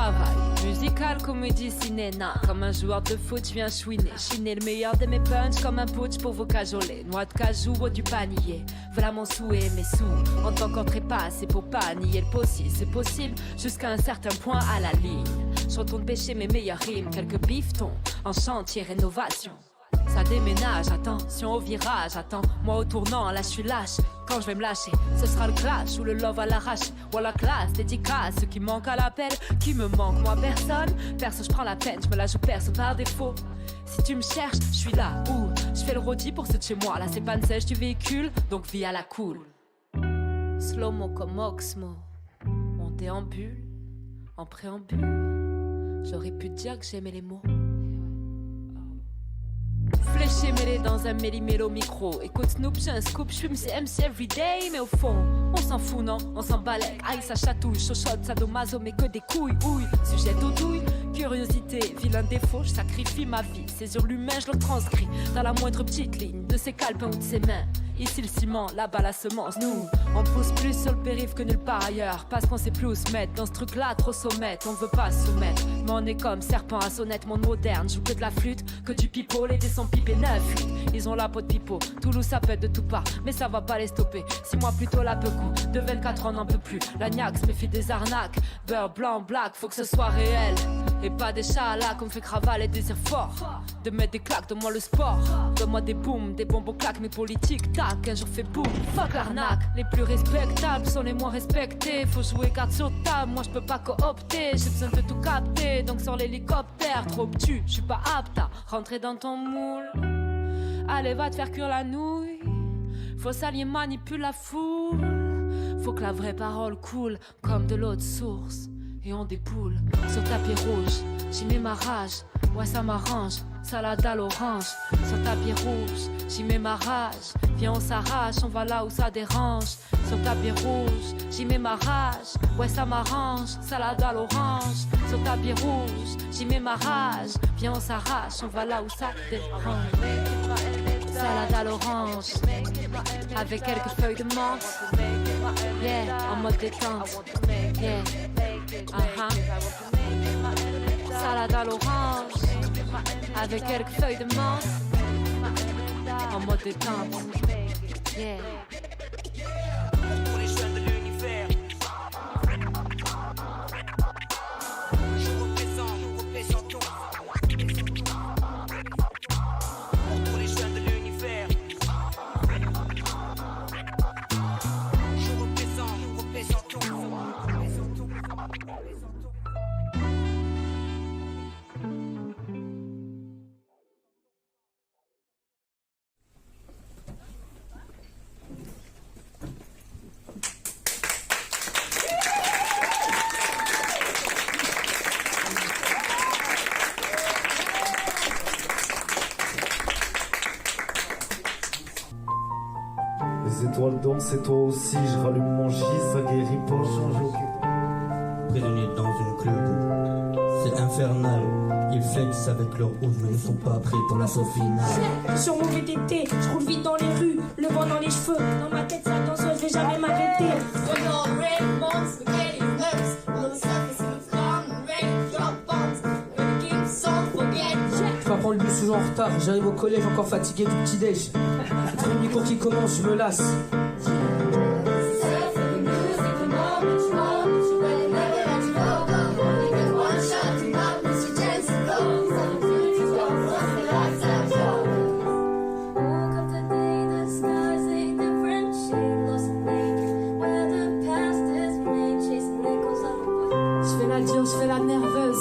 travail. Musical, comédie, cinéma. Comme un joueur de foot, je viens chiner le meilleur de mes punchs comme un putsch pour vous cajoler. Noix de cajou ou du panier. Voilà mon souhait, mes sous. En tant qu'entrée-pas, c'est pour pas nier le possible. C'est possible jusqu'à un certain point à la ligne. Je retourne pêcher mes meilleures rimes. Quelques bifetons en chantier rénovation. Ça déménage, attention au virage, attends, moi au tournant, là je suis lâche. Quand je vais me lâcher, ce sera le clash ou le love à l'arrache. Ou à la classe, dédicace, ceux qui manquent à l'appel, qui me manquent, moi personne. Perso, je prends la peine, je me la joue perso par défaut. Si tu me cherches, je suis là où je fais le rôti pour ceux de chez moi. Là c'est pas une sèche du véhicule, donc vie à la cool. Slow-mo comme Oxmo, on déambule, en préambule. J'aurais pu te dire que j'aimais les mots. Fléché mêlé dans un méli-mélo micro. Écoute Snoop, j'ai un scoop, je fume ces MC everyday. Mais au fond, on s'en fout non, on s'en balèque. Aïe ça chatouille, chochotte, sadomaso, mais que des couilles, ouille. Sujet d'audouille, curiosité, vilain défaut. Je sacrifie ma vie, c'est sur l'humain, je le transcris. Dans la moindre petite ligne de ses calepins ou de ses mains. Ici le ciment, là-bas la semence. Nous, on pousse plus sur le périph' que nulle part ailleurs. Parce qu'on sait plus où se mettre, dans ce truc-là trop sommette. On veut pas se soumettre, mais on est comme serpent à sonnette. Monde moderne, joue que de la flûte, que du pipeau. Les dés sont pipés neuf. Ils ont la peau de pipeau, Toulouse ça pète de tout part. Mais ça va pas les stopper, 6 mois plus tôt la peu coup. De 24 ans n'en peut plus, l'agnac se méfie des arnaques. Beurre blanc, black, faut que ce soit réel. Et pas des chats là qu'on me fait cravaler des désirs forts. De mettre des claques, donne-moi le sport. Donne-moi des booms, des bonbons claques. Mais politiques, tac, un jour fait boum. Fuck l'arnaque, les plus respectables sont les moins respectés. Faut jouer carte sur table, moi je peux pas coopter. J'ai besoin de tout capter, donc sur l'hélicoptère. Trop obtus, je suis pas apte à rentrer dans ton moule. Allez va te faire cuire la nouille. Faut s'allier, manipule la foule. Faut que la vraie parole coule comme de l'eau de source. Et on dépoule sur tapis rouge. J'y mets ma rage, ouais ça m'arrange. Salade à l'orange, sur tapis rouge. J'y mets ma rage, viens on s'arrache. On va là où ça dérange. Sur tapis rouge, j'y mets ma rage, ouais ça m'arrange. Salade à l'orange, sur tapis rouge. J'y mets ma rage, viens on s'arrache. On va là où ça dérange. Salade à l'orange, avec quelques feuilles de menthe. Yeah, en mode détente. Yeah. Salade à l'orange, avec quelques feuilles de menthe. En mode détente. Yeah. Pour les jeunes de l'univers. Je représente tout. Pour les jeunes de l'univers. Je représente tout. Les étoiles dansent et toi aussi, je rallume mon gis, ça guérit pas, change aucun. Prisonniers dans une club, c'est infernal. Ils flexent avec leur housse mais ne sont pas prêts pour l'assaut final. Sur mon VTT, je roule vite dans les rues, le vent dans les cheveux. Dans ma tête, c'est attention, je vais jamais m'arrêter. Je vais prendre le bus toujours en retard, j'arrive au collège encore fatigué du petit déj. Le premier cours qui commence, je me lasse. Je fais la dure, je fais la nerveuse.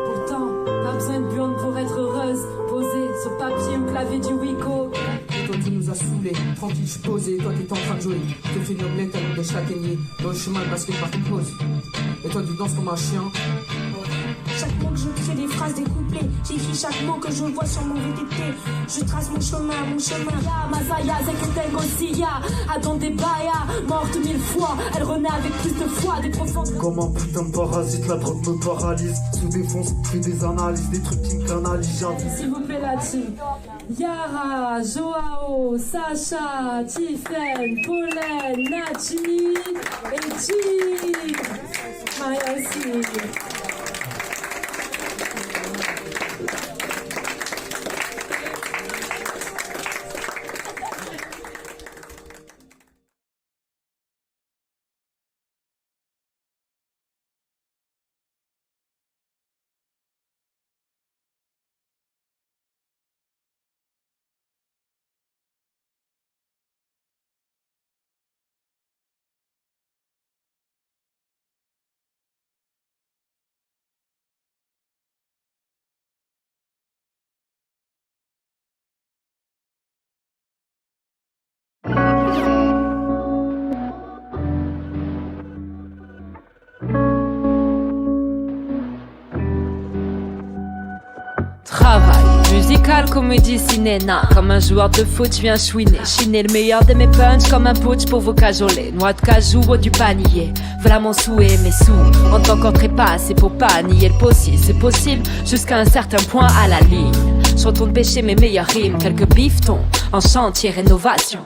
Pourtant, pas besoin de burn pour être heureuse. Posée sur papier, me claver du Wico. Et toi tu nous as saoulés, tranquille je suis posé, toi t'es en train de jouer. Tu fais une omelette à l'eau de châtaignier, dans le chemin de basket par tes poses. Et toi tu danses comme un chien. Chaque mot que je crée des phrases, des couplets. J'écris chaque mot que je vois sur mon VTT. Je trace mon chemin. Ya, Mazaya, Zeketeng aussi, ya. Attendez, Baya, morte 1000 fois. Elle renaît avec plus de foi, des profondes. Comme un putain de parasite, la drogue me paralyse. Sous défonce, fais des analyses, des trucs qui me canalisent, j'avise. S'il vous plaît, la team. Yara, Joao, Sacha, Tiffen, Pauline, Nachi et G. Maria aussi. totale comédie cinéna. Comme un joueur de foot, je viens chiner le meilleur de mes punchs comme un putsch pour vos cajoler. Noix de cajou ou du panier. Voilà mon souhait, mes sous. En tant qu'entrepasse, c'est pour pas nier le possible. C'est possible jusqu'à un certain point à la ligne. Je retourne pêcher mes meilleures rimes. Quelques bifetons en chantier rénovation.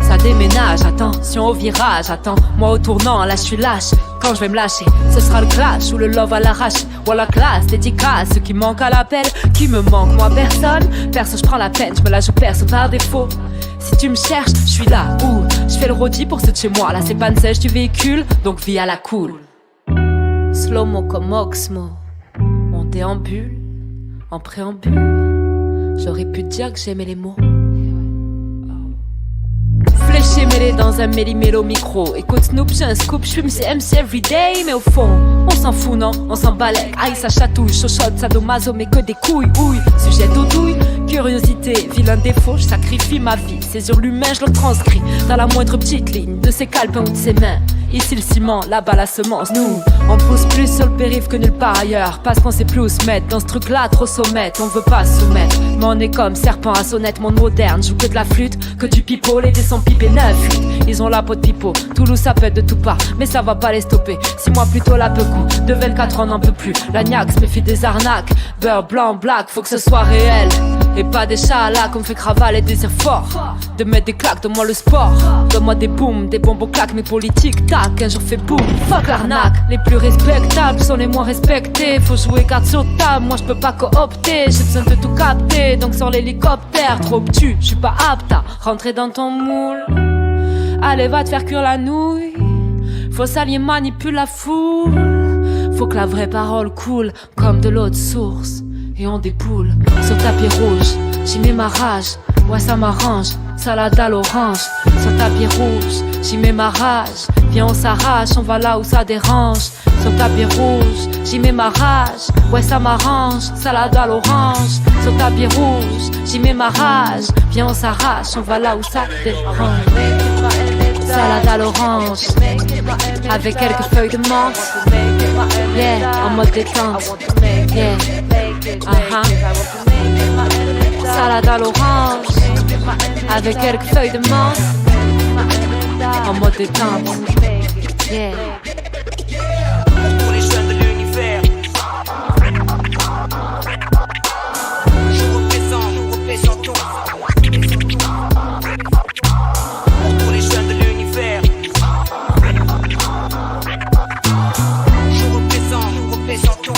Ça déménage, attention au virage, attends, moi au tournant, là je suis lâche. Quand je vais me lâcher, ce sera le clash ou le love à l'arrache. Ou à la classe, dédicace, ceux qui manquent à l'appel, qui me manque, moi personne. Perso, je prends la peine, je me la joue perso par défaut. Si tu me cherches, je suis là, où je fais le rôti pour ceux de chez moi. Là c'est pas une sèche du véhicule, donc vie à la cool. Slow-mo comme Oxmo, on déambule, en préambule. J'aurais pu te dire que j'aimais les mots. Fléché mêlé dans un méli-mélo micro. Écoute Snoop, j'ai un scoop, j'fume ces MC everyday. Mais au fond, on s'en fout non, on s'en balèque. Aïe ça chatouille, chochotte, sadomaso, mais que des couilles, ouille. Sujet d'audouille, curiosité, vilain défaut. Je sacrifie ma vie, saisir l'humain, je le transcris dans la moindre petite ligne de ses calepins ou de ses mains. Ici le ciment, là-bas la semence. Nous, on pousse plus sur le périph' que nulle part ailleurs. Parce qu'on sait plus où se mettre, dans ce truc-là trop sommette. On veut pas se soumettre, mais on est comme serpent à sonnette. Monde moderne, joue que de la flûte, que du pipeau. Les dés sont pipés 9-8, ils ont la peau de pipeau. Toulouse ça peut être de tout part, mais ça va pas les stopper. 6 mois plus tôt la peu coup, de 24 ans n'en peut plus. La niaque méfie des arnaques, beurre blanc, black, faut que ce soit réel. Et pas des chats là qu'on me fait cravaler des désirs forts. De mettre des claques, donne-moi le sport. Donne-moi des booms, des bonbons claques, mes politiques tac, un jour fait boum, fuck l'arnaque. Les plus respectables sont les moins respectés. Faut jouer carte sur table, moi je peux pas coopter. J'ai besoin de tout capter, donc sur l'hélicoptère. Trop obtus, je suis pas apte à rentrer dans ton moule. Allez va te faire cuire la nouille. Faut s'allier, manipule la foule. Faut que la vraie parole coule comme de l'eau de source. Et on dépoule sur tapis rouge, j'y mets ma rage, ouais ça m'arrange, salade à l'orange. Sur tapis rouge, j'y mets ma rage, viens on s'arrache, on va là où ça dérange. Sur tapis rouge, j'y mets ma rage, ouais ça m'arrange, salade à l'orange. Sur tapis rouge, j'y mets ma rage, viens on s'arrache, on va là où ça dérange. Salade à l'orange, avec quelques feuilles de menthe, yeah, en mode détente, yeah. Salade à l'orange, avec quelques feuilles de menthe, en mode détente, yeah. Pour les jeunes de l'univers. Nous représentons. Pour les jeunes de l'univers. Nous représentons.